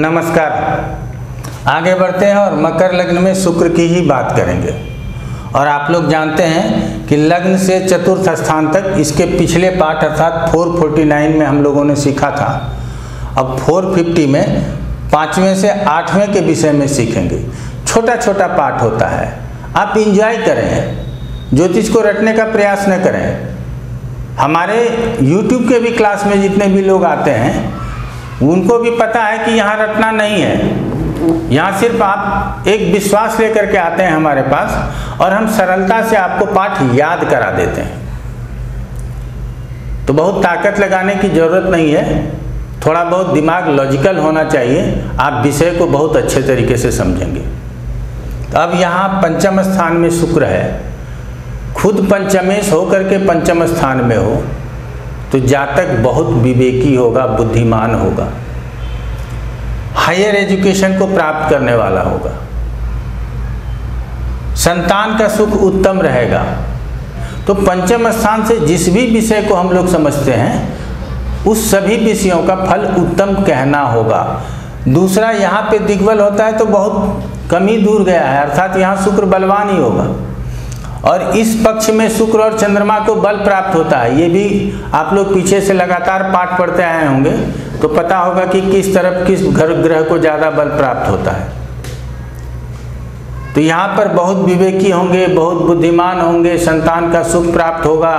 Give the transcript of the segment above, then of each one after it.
नमस्कार। आगे बढ़ते हैं और मकर लग्न में शुक्र की ही बात करेंगे। और आप लोग जानते हैं कि लग्न से चतुर्थ स्थान तक इसके पिछले पाठ अर्थात 449 में हम लोगों ने सीखा था। अब 450 में 5वें से 8वें के विषय में सीखेंगे। छोटा छोटा पाठ होता है, आप इंजॉय करें, ज्योतिष को रटने का प्रयास न करें। हमारे YouTube के भी क्लास में जितने भी लोग आते हैं उनको भी पता है कि यहाँ रटना नहीं है। यहाँ सिर्फ आप एक विश्वास लेकर के आते हैं हमारे पास और हम सरलता से आपको पाठ याद करा देते हैं। तो बहुत ताकत लगाने की ज़रूरत नहीं है, थोड़ा बहुत दिमाग लॉजिकल होना चाहिए, आप विषय को बहुत अच्छे तरीके से समझेंगे। तो अब यहाँ पंचम स्थान में शुक्र है, खुद पंचमेश होकर के पंचम स्थान में हो तो जातक बहुत विवेकी होगा, बुद्धिमान होगा, हायर एजुकेशन को प्राप्त करने वाला होगा, संतान का सुख उत्तम रहेगा। तो पंचम स्थान से जिस भी विषय को हम लोग समझते हैं उस सभी विषयों का फल उत्तम कहना होगा। दूसरा, यहाँ पे दिग्बल होता है तो बहुत कम ही दूर गया है, अर्थात यहाँ शुक्र बलवान ही होगा। और इस पक्ष में शुक्र और चंद्रमा को बल प्राप्त होता है। ये भी आप लोग पीछे से लगातार पाठ पढ़ते आए होंगे तो पता होगा कि किस तरफ किस ग्रह को ज़्यादा बल प्राप्त होता है। तो यहाँ पर बहुत विवेकी होंगे, बहुत बुद्धिमान होंगे, संतान का सुख प्राप्त होगा।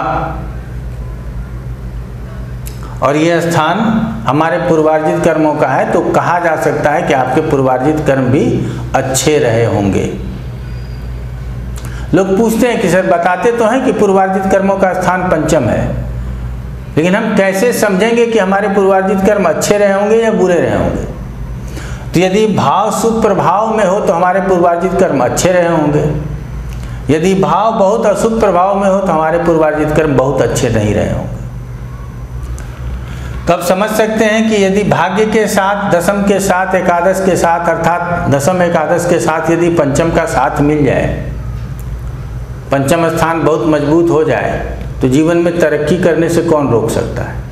और ये स्थान हमारे पूर्वार्जित कर्मों का है, तो कहा जा सकता है कि आपके पूर्वार्जित कर्म भी अच्छे रहे होंगे। लोग पूछते हैं कि सर बताते तो हैं कि पूर्वार्जित कर्मों का स्थान पंचम है, लेकिन हम कैसे समझेंगे कि हमारे पूर्वार्जित कर्म अच्छे रहे होंगे या बुरे रहे होंगे? तो यदि भाव शुभ प्रभाव में हो तो हमारे पूर्वार्जित कर्म अच्छे रहे होंगे, यदि भाव बहुत अशुभ प्रभाव में हो तो हमारे पूर्वार्जित कर्म बहुत अच्छे नहीं रहे होंगे। तो अब समझ सकते हैं कि यदि भाग्य के साथ, दशम के साथ, एकादश के साथ, अर्थात दशम एकादश के साथ यदि पंचम का साथ मिल जाए, पंचम स्थान बहुत मजबूत हो जाए तो जीवन में तरक्की करने से कौन रोक सकता है।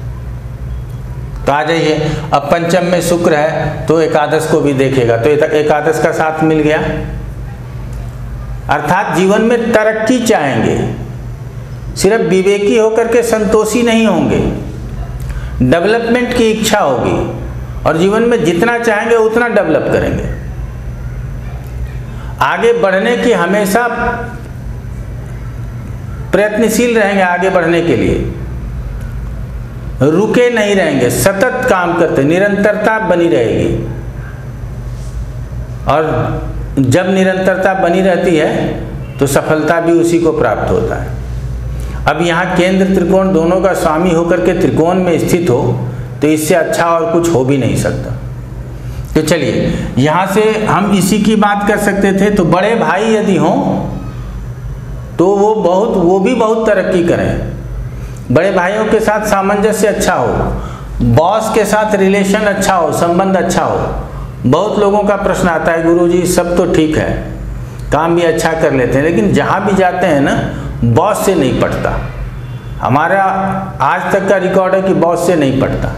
तो आ जाइए, अब पंचम में शुक्र है तो एकादश को भी देखेगा, तो एकादश का साथ मिल गया, अर्थात जीवन में तरक्की चाहेंगे, सिर्फ विवेकी होकर के संतोषी नहीं होंगे, डेवलपमेंट की इच्छा होगी और जीवन में जितना चाहेंगे उतना डेवलप करेंगे। आगे बढ़ने की हमेशा प्रयत्नशील रहेंगे, आगे बढ़ने के लिए रुके नहीं रहेंगे, सतत काम करते, निरंतरता बनी रहेगी। और जब निरंतरता बनी रहती है तो सफलता भी उसी को प्राप्त होता है। अब यहाँ केंद्र त्रिकोण दोनों का स्वामी होकर के त्रिकोण में स्थित हो तो इससे अच्छा और कुछ हो भी नहीं सकता। तो चलिए, यहाँ से हम इसी की बात कर सकते थे। तो बड़े भाई यदि हों तो वो भी बहुत तरक्की करें, बड़े भाइयों के साथ सामंजस्य अच्छा हो, बॉस के साथ रिलेशन अच्छा हो, संबंध अच्छा हो। बहुत लोगों का प्रश्न आता है, गुरुजी सब तो ठीक है, काम भी अच्छा कर लेते हैं, लेकिन जहाँ भी जाते हैं ना बॉस से नहीं पटता। हमारा आज तक का रिकॉर्ड है कि बॉस से नहीं पटता।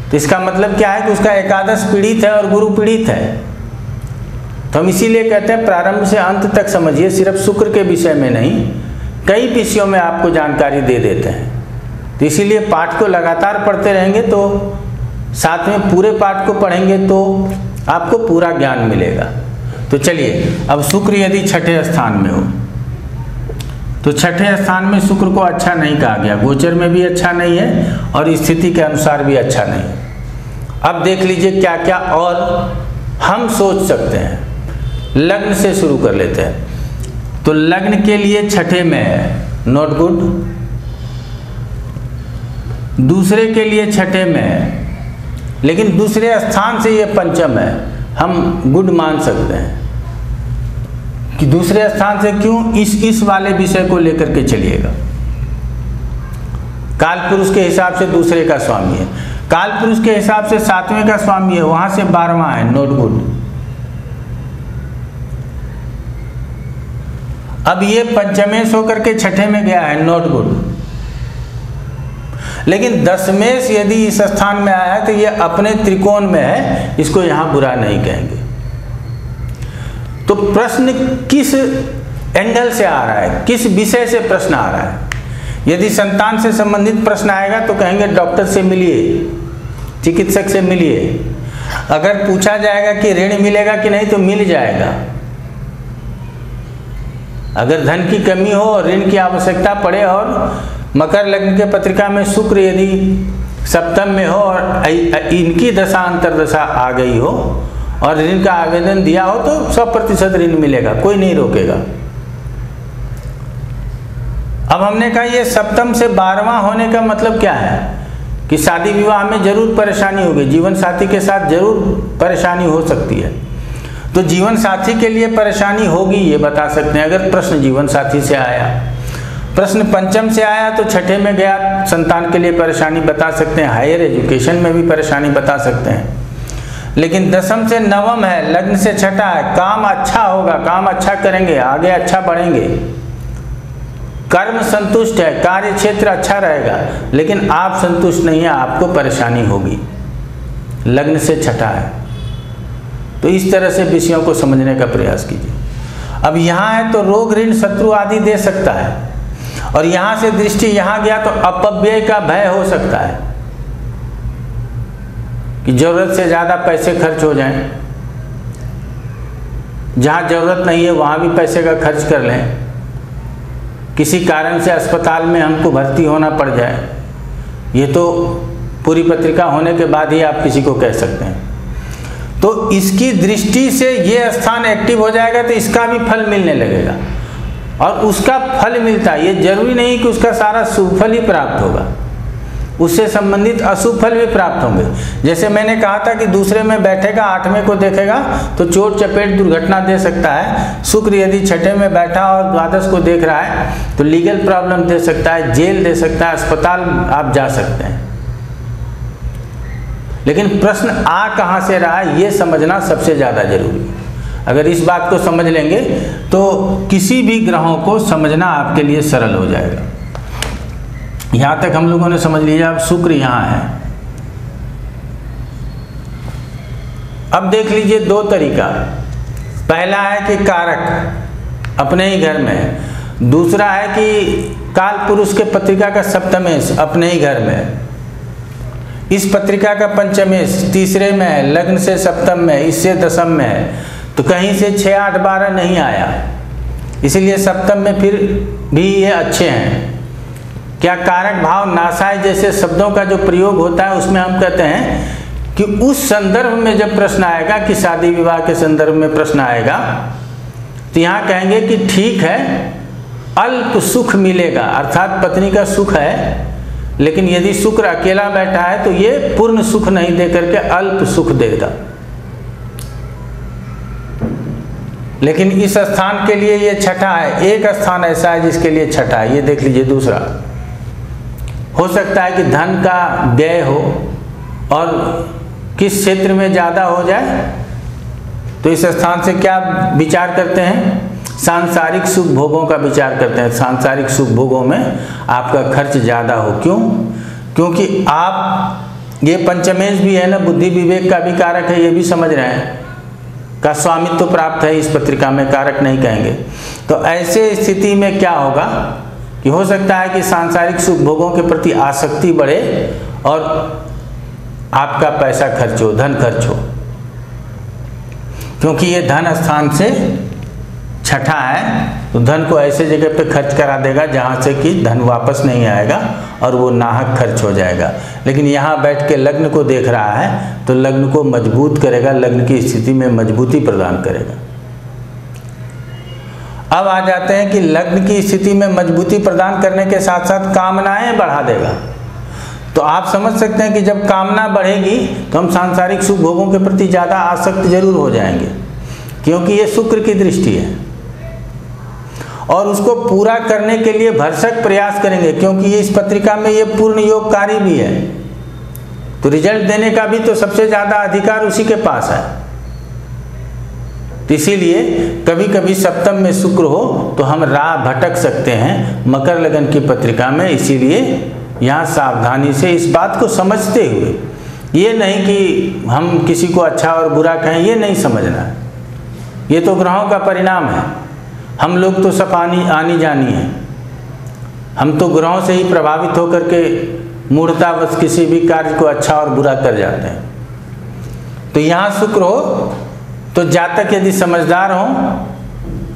तो इसका मतलब क्या है कि उसका एकादश पीड़ित है और गुरु पीड़ित है। तो हम इसीलिए कहते हैं प्रारंभ से अंत तक समझिए, सिर्फ शुक्र के विषय में नहीं, कई विषयों में आपको जानकारी दे देते हैं। तो इसीलिए पाठ को लगातार पढ़ते रहेंगे तो साथ में पूरे पाठ को पढ़ेंगे तो आपको पूरा ज्ञान मिलेगा। तो चलिए, अब शुक्र यदि छठे स्थान में हो तो छठे स्थान में शुक्र को अच्छा नहीं कहा गया, गोचर में भी अच्छा नहीं है और स्थिति के अनुसार भी अच्छा नहीं है। अब देख लीजिए क्या क्या और हम सोच सकते हैं। लग्न से शुरू कर लेते हैं। तो लग्न के लिए छठे में है, नॉट गुड। दूसरे के लिए छठे में है, लेकिन दूसरे स्थान से ये पंचम है, हम गुड मान सकते हैं। कि दूसरे स्थान से क्यों? इस वाले विषय को लेकर के चलिएगा। काल पुरुष के हिसाब से दूसरे का स्वामी है, काल पुरुष के हिसाब से 7वें का स्वामी है, वहां से 12वां है, नॉट गुड। अब ये पंचमेश होकर के छठे में गया है, नॉट गुड। लेकिन दशमेश यदि इस स्थान में आया है तो ये अपने त्रिकोण में है, इसको यहाँ बुरा नहीं कहेंगे। तो प्रश्न किस एंगल से आ रहा है, किस विषय से प्रश्न आ रहा है? यदि संतान से संबंधित प्रश्न आएगा तो कहेंगे डॉक्टर से मिलिए, चिकित्सक से मिलिए। अगर पूछा जाएगा कि ऋण मिलेगा कि नहीं तो मिल जाएगा। अगर धन की कमी हो और ऋण की आवश्यकता पड़े और मकर लग्न के पत्रिका में शुक्र यदि सप्तम में हो और इनकी दशा अंतर्दशा आ गई हो और ऋण का आवेदन दिया हो तो 100% ऋण मिलेगा, कोई नहीं रोकेगा। अब हमने कहा ये सप्तम से 12वां होने का मतलब क्या है कि शादी विवाह में जरूर परेशानी होगी, जीवन साथी के साथ जरूर परेशानी हो सकती है। तो जीवन साथी के लिए परेशानी होगी ये बता सकते हैं अगर प्रश्न जीवन साथी से आया। प्रश्न पंचम से आया तो छठे में गया, संतान के लिए परेशानी बता सकते हैं, हायर एजुकेशन में भी परेशानी बता सकते हैं। लेकिन दशम से नवम है, लग्न से छठा है, काम अच्छा होगा, काम अच्छा करेंगे, आगे अच्छा बढ़ेंगे, कर्म संतुष्ट है, कार्य क्षेत्र अच्छा रहेगा, लेकिन आप संतुष्ट नहीं है, आपको परेशानी होगी, लग्न से छठा है। तो इस तरह से विषयों को समझने का प्रयास कीजिए। अब यहाँ है तो रोग ऋण शत्रु आदि दे सकता है, और यहाँ से दृष्टि यहाँ गया तो अपव्यय का भय हो सकता है कि जरूरत से ज़्यादा पैसे खर्च हो जाएं, जहाँ जरूरत नहीं है वहाँ भी पैसे का खर्च कर लें, किसी कारण से अस्पताल में हमको भर्ती होना पड़ जाए। ये तो पूरी पत्रिका होने के बाद ही आप किसी को कह सकते हैं। तो इसकी दृष्टि से ये स्थान एक्टिव हो जाएगा तो इसका भी फल मिलने लगेगा, और उसका फल मिलता है, ये जरूरी नहीं कि उसका सारा शुभ फल ही प्राप्त होगा, उससे संबंधित अशुभ फल भी प्राप्त होंगे। जैसे मैंने कहा था कि दूसरे में बैठेगा, 8वें को देखेगा तो चोट चपेट दुर्घटना दे सकता है। शुक्र यदि छठे में बैठा और द्वादश को देख रहा है तो लीगल प्रॉब्लम दे सकता है, जेल दे सकता है, अस्पताल आप जा सकते हैं। लेकिन प्रश्न आ कहाँ से रहा है ये समझना सबसे ज़्यादा जरूरी है। अगर इस बात को समझ लेंगे तो किसी भी ग्रहों को समझना आपके लिए सरल हो जाएगा। यहाँ तक हम लोगों ने समझ लिया। अब शुक्र यहाँ है। अब देख लीजिए दो तरीका। पहला है कि कारक अपने ही घर में, दूसरा है कि काल पुरुष के पत्रिका का सप्तमेश अपने ही घर में, इस पत्रिका का पंचमेश तीसरे में है, लग्न से सप्तम में, इससे दशम में है, तो कहीं से 6, 8, 12 नहीं आया, इसलिए सप्तम में फिर भी ये अच्छे हैं। क्या कारक भाव नासाय जैसे शब्दों का जो प्रयोग होता है उसमें हम कहते हैं कि उस संदर्भ में जब प्रश्न आएगा कि शादी विवाह के संदर्भ में प्रश्न आएगा तो यहाँ कहेंगे कि ठीक है अल्प सुख मिलेगा, अर्थात पत्नी का सुख है, लेकिन यदि शुक्र अकेला बैठा है तो ये पूर्ण सुख नहीं दे करके अल्प सुख देगा। लेकिन इस स्थान के लिए ये छठा है, एक स्थान ऐसा है जिसके लिए छठा है, ये देख लीजिए। दूसरा हो सकता है कि धन का व्यय हो और किस क्षेत्र में ज़्यादा हो जाए, तो इस स्थान से क्या विचार करते हैं? सांसारिक सुख भोगों का विचार करते हैं। सांसारिक सुख भोगों में आपका खर्च ज़्यादा हो। क्यों? क्योंकि आप ये पंचमेश भी है ना, बुद्धि विवेक का भी कारक है, ये भी समझ रहे हैं, का स्वामित्व तो प्राप्त है इस पत्रिका में, कारक नहीं कहेंगे। तो ऐसे स्थिति में क्या होगा कि हो सकता है कि सांसारिक सुख भोगों के प्रति आसक्ति बढ़े और आपका पैसा खर्च हो, धन खर्च हो, क्योंकि ये धन स्थान से छठा है तो धन को ऐसे जगह पे खर्च करा देगा जहाँ से कि धन वापस नहीं आएगा और वो नाहक खर्च हो जाएगा। लेकिन यहाँ बैठ के लग्न को देख रहा है तो लग्न को मजबूत करेगा, लग्न की स्थिति में मजबूती प्रदान करेगा। अब आ जाते हैं कि लग्न की स्थिति में मजबूती प्रदान करने के साथ साथ कामनाएं बढ़ा देगा। तो आप समझ सकते हैं कि जब कामना बढ़ेगी तो हम सांसारिक सुख भोगों के प्रति ज़्यादा आसक्त जरूर हो जाएंगे, क्योंकि ये शुक्र की दृष्टि है और उसको पूरा करने के लिए भरसक प्रयास करेंगे, क्योंकि ये इस पत्रिका में ये पूर्ण योगकारी भी है, तो रिजल्ट देने का भी तो सबसे ज़्यादा अधिकार उसी के पास है। तो इसीलिए कभी कभी सप्तम में शुक्र हो तो हम राह भटक सकते हैं मकर लगन की पत्रिका में, इसीलिए यहाँ सावधानी से इस बात को समझते हुए, ये नहीं कि हम किसी को अच्छा और बुरा कहें, ये नहीं समझना है। ये तो ग्रहों का परिणाम है। हम लोग तो सब आनी जानी है। हम तो ग्रहों से ही प्रभावित होकर के मूढ़तावश किसी भी कार्य को अच्छा और बुरा कर जाते हैं। तो यहाँ शुक्र हो तो जातक यदि समझदार हो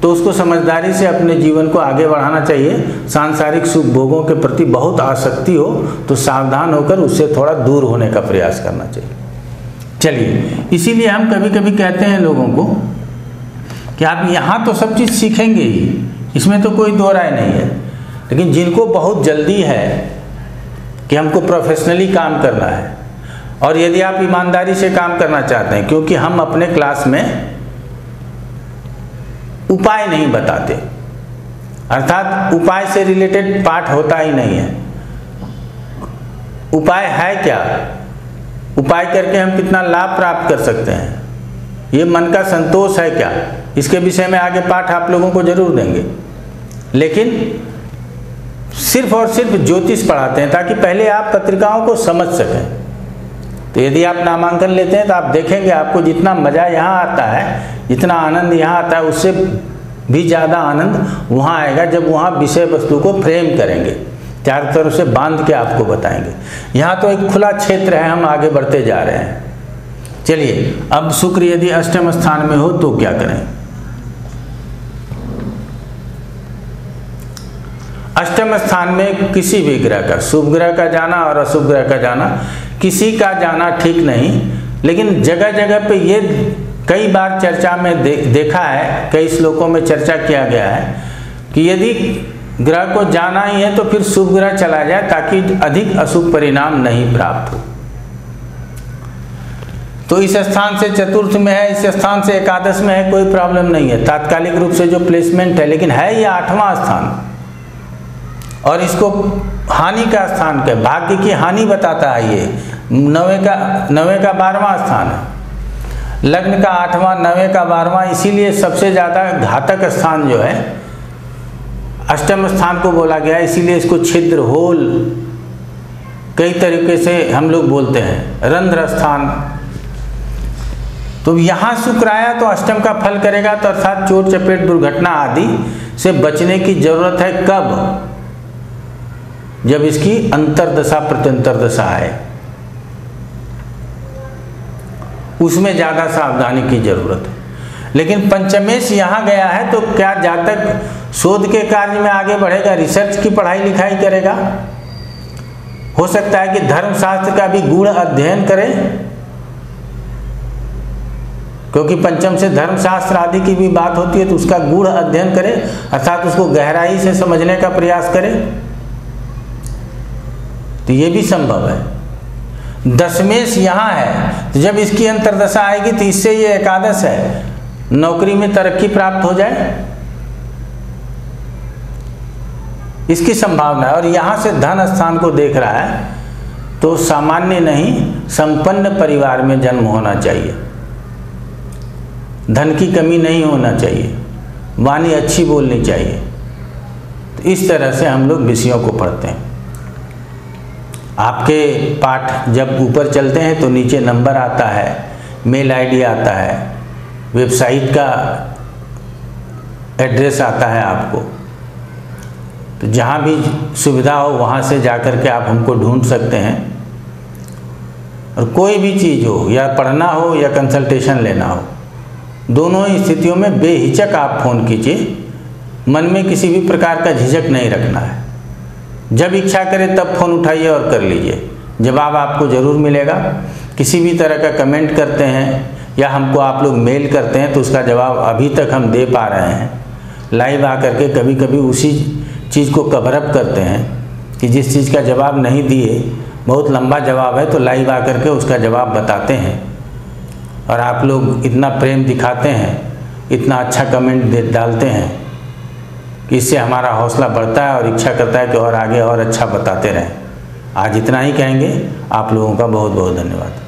तो उसको समझदारी से अपने जीवन को आगे बढ़ाना चाहिए। सांसारिक सुख भोगों के प्रति बहुत आसक्ति हो तो सावधान होकर उससे थोड़ा दूर होने का प्रयास करना चाहिए। चलिए, इसीलिए हम कभी कभी कहते हैं लोगों को कि आप यहाँ तो सब चीज़ सीखेंगे ही, इसमें तो कोई दो राय नहीं है, लेकिन जिनको बहुत जल्दी है कि हमको प्रोफेशनली काम करना है, और यदि आप ईमानदारी से काम करना चाहते हैं, क्योंकि हम अपने क्लास में उपाय नहीं बताते, अर्थात उपाय से रिलेटेड पाठ होता ही नहीं है। उपाय है क्या, उपाय करके हम कितना लाभ प्राप्त कर सकते हैं, ये मन का संतोष है क्या, इसके विषय में आगे पाठ आप लोगों को जरूर देंगे। लेकिन सिर्फ और सिर्फ ज्योतिष पढ़ाते हैं ताकि पहले आप पत्रिकाओं को समझ सकें। तो यदि आप नामांकन लेते हैं तो आप देखेंगे आपको जितना मज़ा यहाँ आता है, जितना आनंद यहाँ आता है, उससे भी ज़्यादा आनंद वहाँ आएगा जब वहाँ विषय वस्तु को फ्रेम करेंगे, चारों तरफ से बांध के आपको बताएंगे। यहाँ तो एक खुला क्षेत्र है, हम आगे बढ़ते जा रहे हैं। चलिए, अब शुक्र यदि अष्टम स्थान में हो तो क्या करें। अष्टम स्थान में किसी भी ग्रह का, शुभ ग्रह का जाना और अशुभ ग्रह का जाना, किसी का जाना ठीक नहीं। लेकिन जगह जगह पे ये कई बार चर्चा में देखा है, कई श्लोकों में चर्चा किया गया है कि यदि ग्रह को जाना ही है तो फिर शुभ ग्रह चला जाए ताकि अधिक अशुभ परिणाम नहीं प्राप्त हो। तो इस स्थान से चतुर्थ में है, इस स्थान से एकादश में है, कोई प्रॉब्लम नहीं है, तात्कालिक रूप से जो प्लेसमेंट है। लेकिन है ये 8वां स्थान और इसको हानि का स्थान के, भाग्य की हानि बताता है। ये 9वें का 12वां स्थान है, लग्न का 8वां, 9वें का 12वां, इसीलिए सबसे ज़्यादा घातक स्थान जो है अष्टम स्थान को बोला गया है। इसीलिए इसको छिद्र, होल, कई तरीके से हम लोग बोलते हैं, रंध्र स्थान। तो यहाँ शुक्र आया तो अष्टम का फल करेगा, तो अर्थात चोट चपेट दुर्घटना आदि से बचने की जरूरत है। कब? जब इसकी अंतर्दशा प्रत्यंतरदशा है, उसमें ज़्यादा सावधानी की जरूरत है। लेकिन पंचमेश यहाँ गया है तो क्या जातक शोध के कार्य में आगे बढ़ेगा, रिसर्च की पढ़ाई लिखाई करेगा, हो सकता है कि धर्मशास्त्र का भी गूढ़ अध्ययन करे, क्योंकि पंचम से धर्मशास्त्र आदि की भी बात होती है, तो उसका गूढ़ अध्ययन करे, अर्थात उसको गहराई से समझने का प्रयास करे। तो ये भी संभव है। दशमेश यहाँ है, तो जब इसकी अंतर्दशा आएगी तो इससे ये एकादश है, नौकरी में तरक्की प्राप्त हो जाए, इसकी संभावना है। और यहाँ से धन स्थान को देख रहा है, तो सामान्य नहीं, संपन्न परिवार में जन्म होना चाहिए, धन की कमी नहीं होना चाहिए, वाणी अच्छी बोलनी चाहिए। तो इस तरह से हम लोग विषयों को पढ़ते हैं। आपके पाठ जब ऊपर चलते हैं तो नीचे नंबर आता है, मेल आईडी आता है, वेबसाइट का एड्रेस आता है आपको। तो जहाँ भी सुविधा हो वहाँ से जाकर के आप हमको ढूंढ सकते हैं। और कोई भी चीज़ हो, या पढ़ना हो या कंसल्टेशन लेना हो, दोनों ही स्थितियों में बेहिचक आप फ़ोन कीजिए। मन में किसी भी प्रकार का झिझक नहीं रखना है। जब इच्छा करे तब फ़ोन उठाइए और कर लीजिए, जवाब आपको ज़रूर मिलेगा। किसी भी तरह का कमेंट करते हैं या हमको आप लोग मेल करते हैं तो उसका जवाब अभी तक हम दे पा रहे हैं। लाइव आकर के कभी कभी उसी चीज़ को कवर अप करते हैं कि जिस चीज़ का जवाब नहीं दिए, बहुत लंबा जवाब है, तो लाइव आकर के उसका जवाब बताते हैं। और आप लोग इतना प्रेम दिखाते हैं, इतना अच्छा कमेंट डालते हैं कि इससे हमारा हौसला बढ़ता है और इच्छा करता है कि और आगे और अच्छा बताते रहें। आज इतना ही कहेंगे। आप लोगों का बहुत बहुत धन्यवाद।